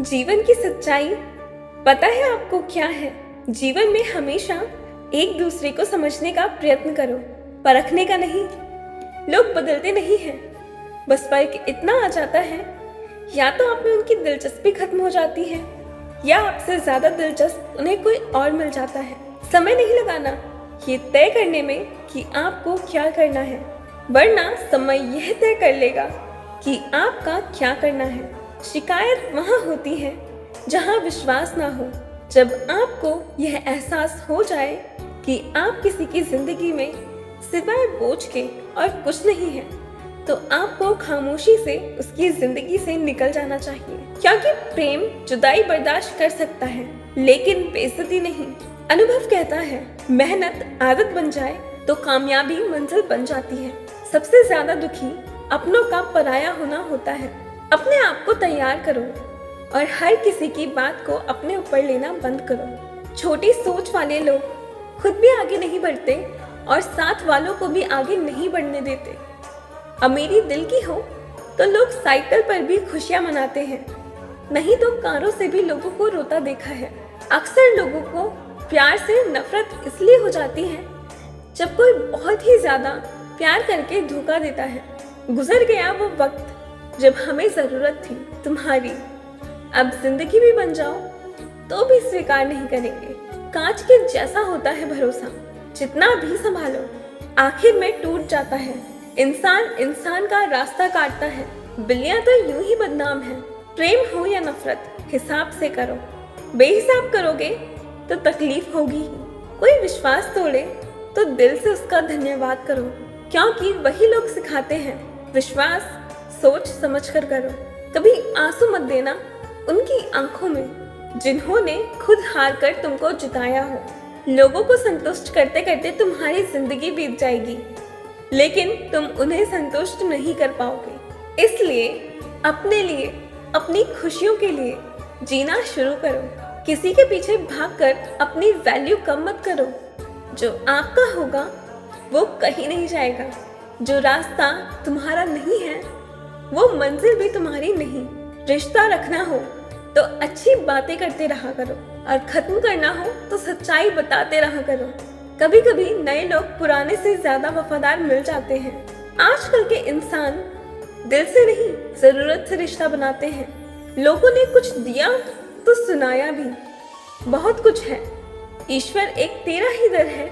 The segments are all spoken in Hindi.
जीवन की सच्चाई पता है आपको क्या है? जीवन में हमेशा एक दूसरे को समझने का प्रयत्न करो, परखने का नहीं। लोग बदलते नहीं हैं, बस फर्क इतना आ जाता है, या तो आप में उनकी दिलचस्पी खत्म हो जाती है या आपसे ज्यादा दिलचस्प उन्हें कोई और मिल जाता है। समय नहीं लगाना ये तय करने में कि आपको क्या करना है, वरना समय यह तय कर लेगा कि आपका क्या करना है। शिकायत वहाँ होती है जहाँ विश्वास ना हो। जब आपको यह एहसास हो जाए कि आप किसी की जिंदगी में सिवाय बोझ के और कुछ नहीं है, तो आपको खामोशी से उसकी जिंदगी से निकल जाना चाहिए, क्योंकि प्रेम जुदाई बर्दाश्त कर सकता है लेकिन बेइज्जती नहीं। अनुभव कहता है मेहनत आदत बन जाए तो कामयाबी मंजिल बन जाती है। सबसे ज्यादा दुखी अपनों का पराया होना होता है। अपने आप को तैयार करो और हर किसी की बात को अपने ऊपर लेना बंद करो। छोटी सोच वाले लोग खुद भी आगे नहीं बढ़ते और साथ वालों को भी आगे नहीं बढ़ने देते। अमीरी दिल की हो तो लोग साइकिल पर भी खुशियां मनाते हैं, नहीं तो कारों से भी लोगों को रोता देखा है। अक्सर लोगों को प्यार से नफरत इसलिए हो जाती है जब कोई बहुत ही ज्यादा प्यार करके धोखा देता है। गुजर गया वो वक्त जब हमें जरूरत थी तुम्हारी, अब जिंदगी भी बन जाओ तो भी स्वीकार नहीं करेंगे। कांच के जैसा होता है भरोसा, जितना भी संभालो आखिर में टूट जाता है। इंसान इंसान का रास्ता काटता है, बिल्लियां तो यूं ही बदनाम है। प्रेम हो या नफरत हिसाब से करो, बेहिसाब करोगे तो तकलीफ होगी ही। कोई विश्वास तोड़े तो दिल से उसका धन्यवाद करो, क्योंकि वही लोग सिखाते हैं विश्वास सोच समझ कर करो। कभी आंसू मत देना उनकी आंखों में जिन्होंने खुद हार कर तुमको जिताया हो। लोगों को संतुष्ट करते करते तुम्हारी जिंदगी बीत जाएगी, लेकिन तुम उन्हें संतुष्ट नहीं कर पाओगे। इसलिए अपने लिए, अपनी खुशियों के लिए जीना शुरू करो। किसी के पीछे भागकर अपनी वैल्यू कम मत करो। जो आपका होगा वो कहीं नहीं जाएगा। जो रास्ता तुम्हारा नहीं है वो मंजिल भी तुम्हारी नहीं। रिश्ता रखना हो तो अच्छी बातें करते रहा करो और खत्म करना हो तो सच्चाई बताते रहा करो। कभी कभी नए लोग पुराने से ज्यादा वफादार मिल जाते हैं। आजकल के इंसान दिल से नहीं जरूरत से रिश्ता बनाते हैं। लोगों ने कुछ दिया तो सुनाया भी, बहुत कुछ है। ईश्वर एक तेरा ही दर है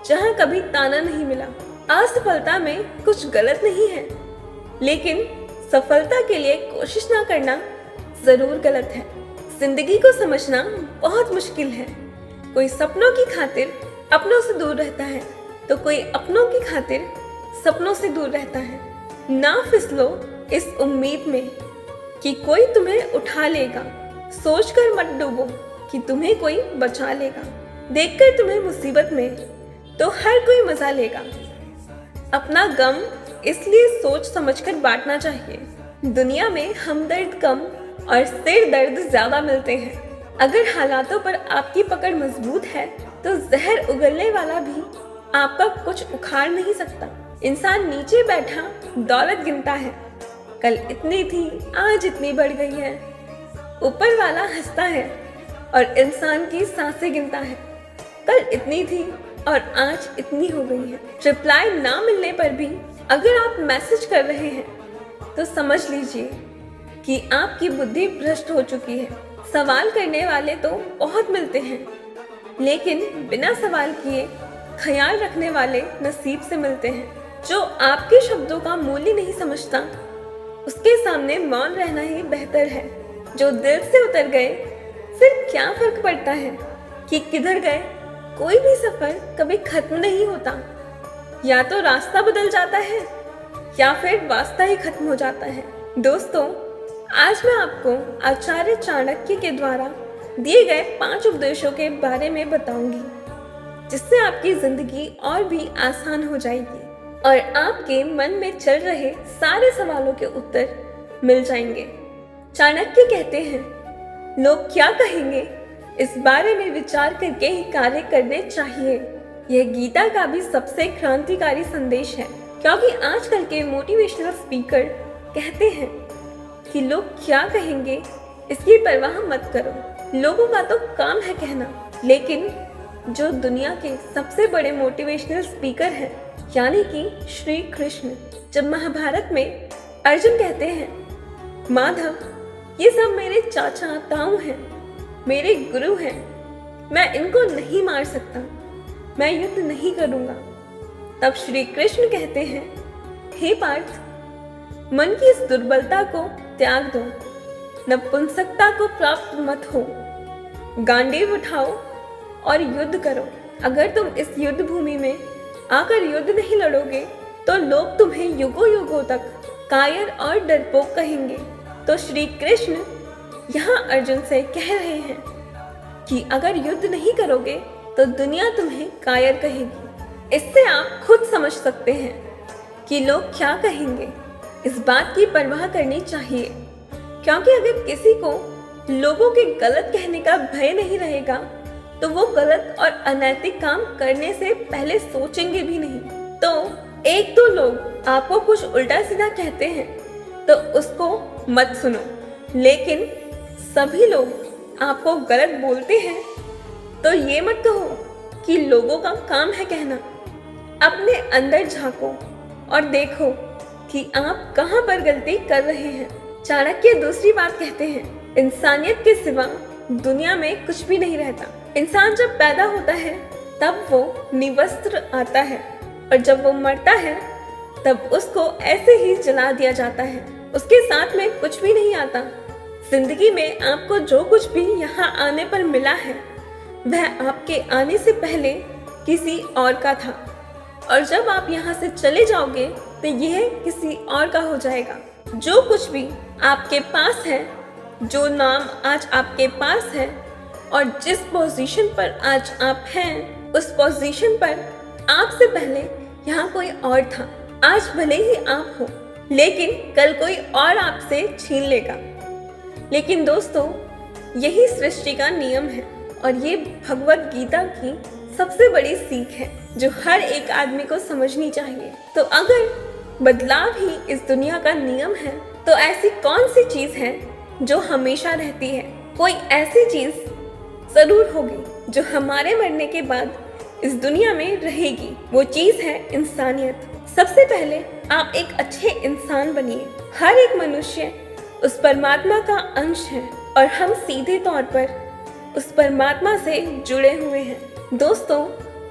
जहाँ कभी ताना नहीं मिला। असफलता में कुछ गलत नहीं है, लेकिन सफलता के लिए कोशिश ना करना जरूर गलत है। जिंदगी को समझना बहुत मुश्किल है। कोई सपनों की खातिर अपनों से दूर रहता है तो कोई अपनों की खातिर सपनों से दूर रहता है। ना फिसलो इस उम्मीद में कि कोई तुम्हें उठा लेगा। सोचकर मत डूबो कि तुम्हें कोई बचा लेगा। देखकर तुम्हें मुसीबत में तो हर कोई मजा लेगा। अपना गम इसलिए सोच समझकर बांटना चाहिए। दुनिया में हमदर्द कम और सिर दर्द ज्यादा मिलते हैं। अगर हालातों पर आपकी पकड़ मजबूत है तो जहर उगलने वाला भी आपका कुछ उखाड़ नहीं सकता। इंसान नीचे बैठा दौलत गिनता है, कल इतनी थी आज इतनी बढ़ गई है। ऊपर वाला हंसता है और इंसान की सांसें गिनता है, कल इतनी थी और आज इतनी हो गई है। रिप्लाई ना मिलने पर भी अगर आप मैसेज कर रहे हैं तो समझ लीजिए कि आपकी बुद्धि भ्रष्ट हो चुकी है। सवाल करने वाले तो बहुत मिलते हैं, लेकिन बिना सवाल किए ख्याल रखने वाले नसीब से मिलते हैं। जो आपके शब्दों का मूल्य नहीं समझता उसके सामने मौन रहना ही बेहतर है। जो दिल से उतर गए फिर क्या फर्क पड़ता है कि किधर गए। कोई भी सफर कभी खत्म नहीं होता, या तो रास्ता बदल जाता है या फिर वास्ता ही खत्म हो जाता है। दोस्तों, आज मैं आपको आचार्य चाणक्य के द्वारा दिए गए 5 उपदेशों के बारे में बताऊंगी, जिससे आपकी जिंदगी और भी आसान हो जाएगी और आपके मन में चल रहे सारे सवालों के उत्तर मिल जाएंगे। चाणक्य कहते हैं, लोग क्या कहेंगे इस बारे में विचार करके ही कार्य करने चाहिए। यह गीता का भी सबसे क्रांतिकारी संदेश है, क्योंकि आजकल के मोटिवेशनल स्पीकर कहते हैं कि लोग क्या कहेंगे इसकी परवाह मत करो। लोगों का तो काम है कहना, लेकिन जो दुनिया के सबसे बड़े मोटिवेशनल स्पीकर हैं, यानी कि श्री कृष्ण, जब महाभारत में अर्जुन कहते हैं, माधव ये सब मेरे चाचा ताऊ हैं, मेरे गुरु हैं, मैं इनको नहीं मार सकता, मैं युद्ध नहीं करूंगा। तब श्री कृष्ण कहते हैं, हे पार्थ, मन की इस दुर्बलता को त्याग दो, नपुंसकता को प्राप्त मत हो, गांडीव उठाओ और युद्ध करो। अगर तुम इस युद्ध भूमि में आकर युद्ध नहीं लड़ोगे तो लोग तुम्हें युगों युगों तक कायर और डरपोक कहेंगे। तो श्री कृष्ण यहाँ अर्जुन से कह रहे हैं कि अगर युद्ध नहीं करोगे तो दुनिया तुम्हें कायर कहेगी। इससे आप खुद समझ सकते हैं कि लोग क्या कहेंगे। इस बात की परवाह करनी चाहिए, क्योंकि अगर किसी को लोगों के गलत कहने का भय नहीं रहेगा तो वो गलत और अनैतिक काम करने से पहले सोचेंगे भी नहीं। तो एक दो लोग आपको कुछ उल्टा सीधा कहते हैं तो उसको मत सुनो, लेकिन सभी लोग आपको गलत बोलते हैं तो ये मत कहो कि लोगों का काम है कहना। अपने अंदर झांको और देखो कि आप कहाँ पर गलती कर रहे हैं। चाणक्य दूसरी बात कहते हैं, इंसानियत के सिवा दुनिया में कुछ भी नहीं रहता। इंसान जब पैदा होता है तब वो निवस्त्र आता है, और जब वो मरता है तब उसको ऐसे ही जला दिया जाता है, उसके साथ में कुछ भी नहीं आता। जिंदगी में आपको जो कुछ भी यहाँ आने पर मिला है वह आपके आने से पहले किसी और का था, और जब आप यहाँ से चले जाओगे तो यह किसी और का हो जाएगा। जो कुछ भी आपके पास है, जो नाम आज आपके पास है और जिस पोजीशन पर आज आप हैं, उस पोजीशन पर आपसे पहले यहाँ कोई और था। आज भले ही आप हो, लेकिन कल कोई और आपसे छीन लेगा। लेकिन दोस्तों, यही सृष्टि का नियम है और ये भगवत गीता की सबसे बड़ी सीख है जो हर एक आदमी को समझनी चाहिए। तो अगर बदलाव ही इस दुनिया का नियम है तो ऐसी कौन सी चीज है जो हमेशा रहती है? कोई ऐसी चीज जरूर होगी जो हमारे मरने के बाद इस दुनिया में रहेगी। वो चीज है इंसानियत। सबसे पहले आप एक अच्छे इंसान बनिए। हर एक मनुष्य उस परमात्मा का अंश है और हम सीधे तौर पर उस परमात्मा से जुड़े हुए हैं। दोस्तों,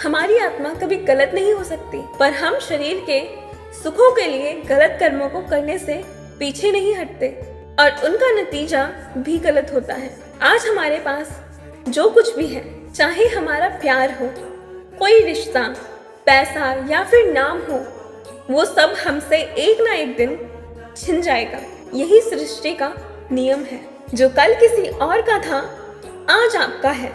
हमारी आत्मा कभी गलत नहीं हो सकती, पर हम शरीर के सुखों के लिए गलत कर्मों को करने से पीछे नहीं हटते और उनका नतीजा भी गलत होता है। आज हमारे पास जो कुछ भी है, चाहे हमारा प्यार हो, कोई रिश्ता, पैसा या फिर नाम हो, वो सब हमसे एक ना एक दिन छिन जाएगा। यही सृष्टि का नियम है। जो कल किसी और का था आज आपका है,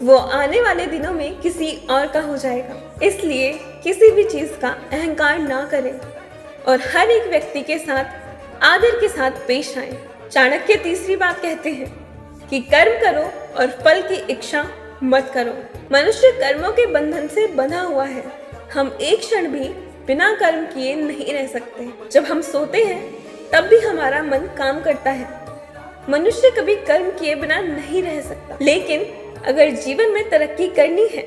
वो आने वाले दिनों में किसी और का हो जाएगा। इसलिए किसी भी चीज का अहंकार ना करें और हर एक व्यक्ति के साथ आदर के साथ पेश आए। चाणक्य तीसरी बात कहते हैं कि कर्म करो और फल की इच्छा मत करो। मनुष्य कर्मों के बंधन से बंधा हुआ है। हम एक क्षण भी बिना कर्म किए नहीं रह सकते। जब हम सोते हैं तब भी हमारा मन काम करता है। मनुष्य कभी कर्म किए बिना नहीं रह सकता। लेकिन अगर जीवन में तरक्की करनी है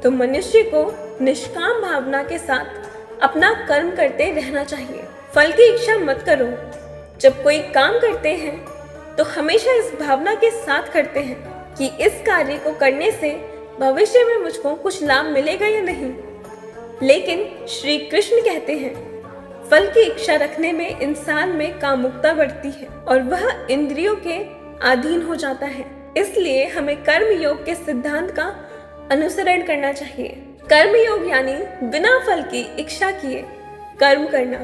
तो मनुष्य को निष्काम भावना के साथ अपना कर्म करते रहना चाहिए। फल की इच्छा मत करो। जब कोई काम करते हैं तो हमेशा इस भावना के साथ करते हैं कि इस कार्य को करने से भविष्य में मुझको कुछ लाभ मिलेगा या नहीं। लेकिन श्री कृष्ण कहते हैं, फल की इच्छा रखने में इंसान में कामुकता बढ़ती है और वह इंद्रियों के अधीन हो जाता है। इसलिए हमें कर्म योग के सिद्धांत का अनुसरण करना चाहिए। कर्म योग यानी बिना फल की इच्छा किए कर्म करना।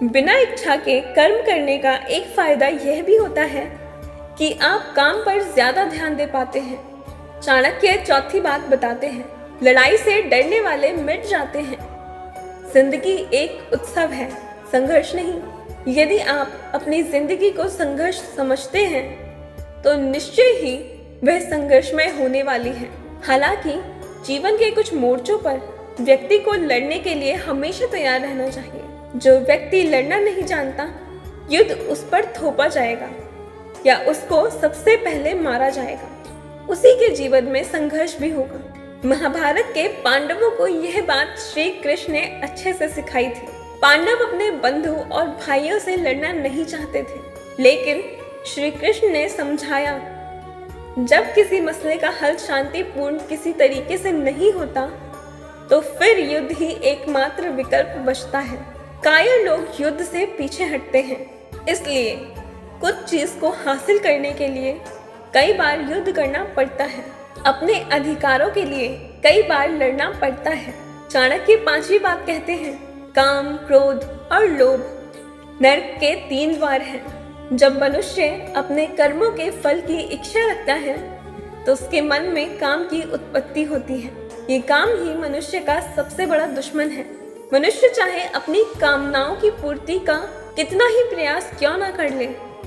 बिना इच्छा के कर्म करने का एक फायदा यह भी होता है कि आप काम पर ज्यादा ध्यान दे पाते हैं। चाणक्य चौथी बात बताते हैं, लड़ाई से डरने वाले मिट जाते हैं। जिंदगी एक उत्सव है, संघर्ष नहीं। यदि आप अपनी जिंदगी को संघर्ष समझते हैं तो निश्चय ही वह संघर्षमय होने वाली है। हालांकि जीवन के कुछ मोर्चों पर व्यक्ति को लड़ने के लिए हमेशा तैयार रहना चाहिए। जो व्यक्ति लड़ना नहीं जानता, युद्ध उस पर थोपा जाएगा। या उसको सबसे पहले मारा जाएगा। उसी के जीवन में संघर्ष भी होगा। महाभारत के पांडवों को यह बात श्री कृष्ण ने अच्छे से सिखाई थी। पांडव अपने बंधु और भाइयों से लड़ना नहीं चाहते थे, लेकिन श्री कृष्ण ने समझाया, जब किसी मसले का हल शांतिपूर्ण किसी तरीके से नहीं होता तो फिर युद्ध ही एकमात्र विकल्प बचता है। कायर लोग युद्ध से पीछे हटते हैं, इसलिए कुछ चीज को हासिल करने के लिए कई बार युद्ध करना पड़ता है। अपने अधिकारों के लिए कई बार लड़ना पड़ता है। चाणक्य 5वीं बात कहते हैं, काम, क्रोध और लोभ नरक के 3 द्वार हैं। जब मनुष्य अपने कर्मों के फल की इच्छा रखता है तो उसके मन में काम की उत्पत्ति होती है। ये काम ही मनुष्य का सबसे बड़ा दुश्मन है। मनुष्य चाहे अपनी कामनाओं की पूर्ति का कितना ही प्रयास क्यों ना कर ले,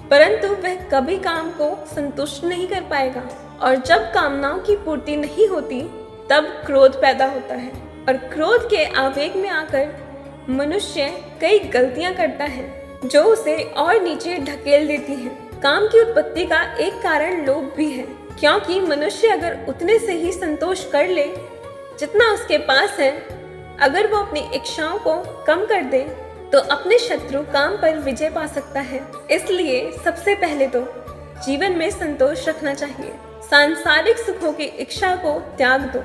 परंतु वह कभी काम को संतुष्ट नहीं कर पाएगा। और जब कामनाओं की पूर्ति नहीं होती तब क्रोध पैदा होता है, और क्रोध के आवेग में आकर मनुष्य कई गलतियां करता है जो उसे और नीचे ढकेल देती हैं। काम की उत्पत्ति का एक कारण लोभ भी है, क्योंकि मनुष्य अगर उतने से ही संतोष कर ले जितना उसके पास है, अगर वो अपनी इच्छाओं को कम कर दे तो अपने शत्रु काम पर विजय पा सकता है। इसलिए सबसे पहले तो जीवन में संतोष रखना चाहिए। सांसारिक सुखों की इच्छा को त्याग दो,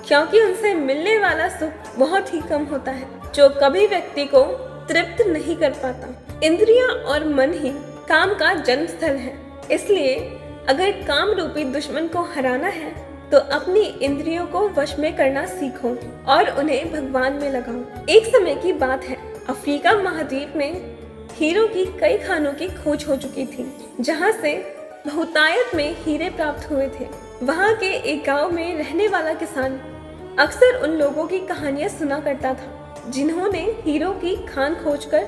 क्योंकि उनसे मिलने वाला सुख बहुत ही कम होता है, जो कभी व्यक्ति को तृप्त नहीं कर पाता। इंद्रियां और मन ही काम का जन्म स्थल है, इसलिए अगर काम रूपी दुश्मन को हराना है तो अपनी इंद्रियों को वश में करना सीखो और उन्हें भगवान में लगाओ। एक समय की बात है, अफ्रीका महाद्वीप में हीरो की कई खानों की खोज हो चुकी थी, जहां से बहुतायत में हीरे प्राप्त हुए थे। वहां के एक गांव में रहने वाला किसान अक्सर उन लोगों की कहानियां सुना करता था जिन्होंने हीरो की खान खोजकर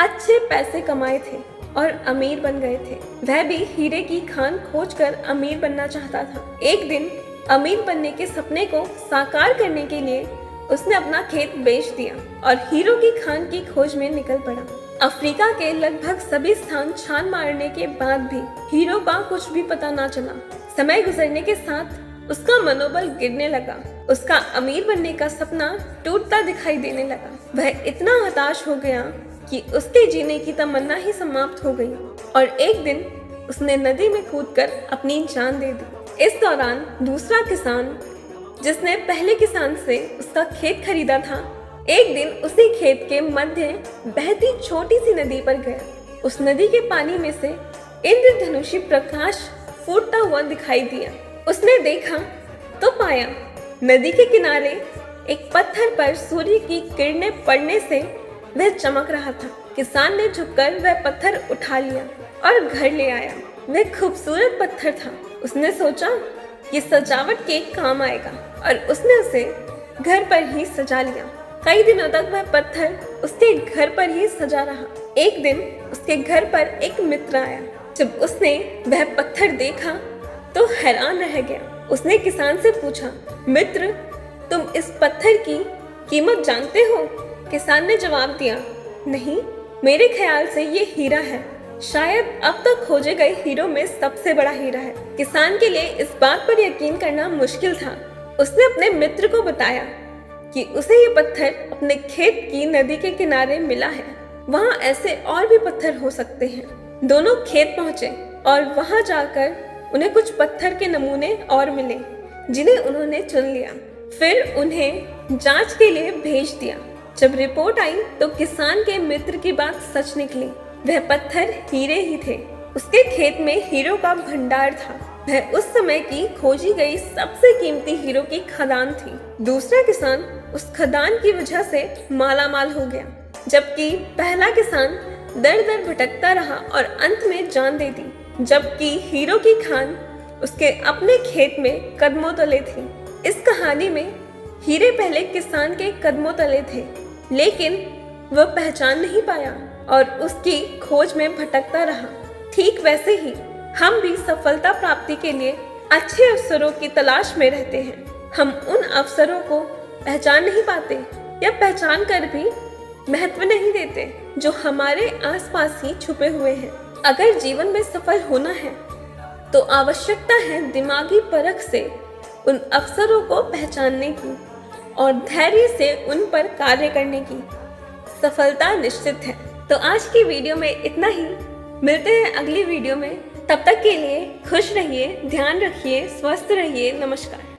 अच्छे पैसे कमाए थे और अमीर बन गए थे। वह भी हीरे की खान खोजकर अमीर बनना चाहता था। एक दिन अमीर बनने के सपने को साकार करने के लिए उसने अपना खेत बेच दिया और हीरो की खान की खोज में निकल पड़ा। अफ्रीका के लगभग सभी स्थान छान मारने के बाद भी हीरो का कुछ भी पता ना चला। समय गुजरने के साथ उसका मनोबल गिरने लगा। उसका अमीर बनने का सपना टूटता दिखाई देने लगा। वह इतना हताश हो गया कि उसके जीने की तमन्ना ही समाप्त हो गई और एक दिन उसने नदी में कूदकर अपनी जान दे दी। इस दौरान दूसरा किसान, जिसने पहले किसान से उसका खेत खरीदा था, एक दिन उसी खेत के मध्य बहती छोटी सी नदी पर गया। उस नदी के पानी में से इंद्रधनुषी प्रकाश फूटता हुआ दिखाई दिया। उसने देखा तो पाया नदी के किनारे एक पत्थर पर सूर्य की किरणें पड़ने से वह चमक रहा था। किसान ने झुककर वह पत्थर उठा लिया और घर ले आया। वह खूबसूरत पत्थर था। उसने सोचा ये सजावट के काम आएगा और उसने उसे घर पर ही सजा लिया। कई दिनों तक वह पत्थर उसके घर पर ही सजा रहा। एक दिन उसके घर पर एक मित्र आया। जब उसने वह पत्थर देखा तो हैरान रह गया। उसने किसान से पूछा, मित्र, तुम इस पत्थर की कीमत जानते हो? किसान ने जवाब दिया, नहीं, मेरे ख्याल से ये हीरा है, शायद अब तक खोजे गए हीरो में सबसे बड़ा हीरा है। किसान के लिए इस बात पर यकीन करना मुश्किल था। उसने अपने मित्र को बताया कि उसे ये पत्थर अपने खेत की नदी के किनारे मिला है। वहाँ ऐसे और भी पत्थर हो सकते हैं। दोनों खेत पहुँचे और वहाँ जाकर उन्हें कुछ पत्थर के नमूने और मिले, जिन्हें उन्होंने चुन लिया। फिर उन्हें जांच के लिए भेज दिया। जब रिपोर्ट आई तो किसान के मित्र की बात सच निकली। वह पत्थर हीरे ही थे। उसके खेत में हीरो का भंडार था। वह उस समय की खोजी गई सबसे कीमती हीरो की खदान थी। दूसरा किसान उस खदान की वजह से मालामाल हो गया, जबकि पहला किसान दर दर भटकता रहा और अंत में जान दे दी। जबकि हीरो की खान उसके अपने खेत में कदमों तले थी। इस कहानी में हीरे पहले किसान के कदमों तले थे, लेकिन वह पहचान नहीं पाया और उसकी खोज में भटकता रहा। ठीक वैसे ही हम भी सफलता प्राप्ति के लिए अच्छे अवसरों की तलाश में रहते हैं। हम उन अवसरों को पहचान नहीं पाते या पहचान कर भी महत्व नहीं देते जो हमारे आसपास ही छुपे हुए हैं। अगर जीवन में सफल होना है तो आवश्यकता है दिमागी परख से उन अवसरों को पहचानने की और धैर्य से उन पर कार्य करने की। सफलता निश्चित है। तो आज की वीडियो में इतना ही। मिलते हैं अगली वीडियो में। तब तक के लिए खुश रहिए, ध्यान रखिए, स्वस्थ रहिए। नमस्कार।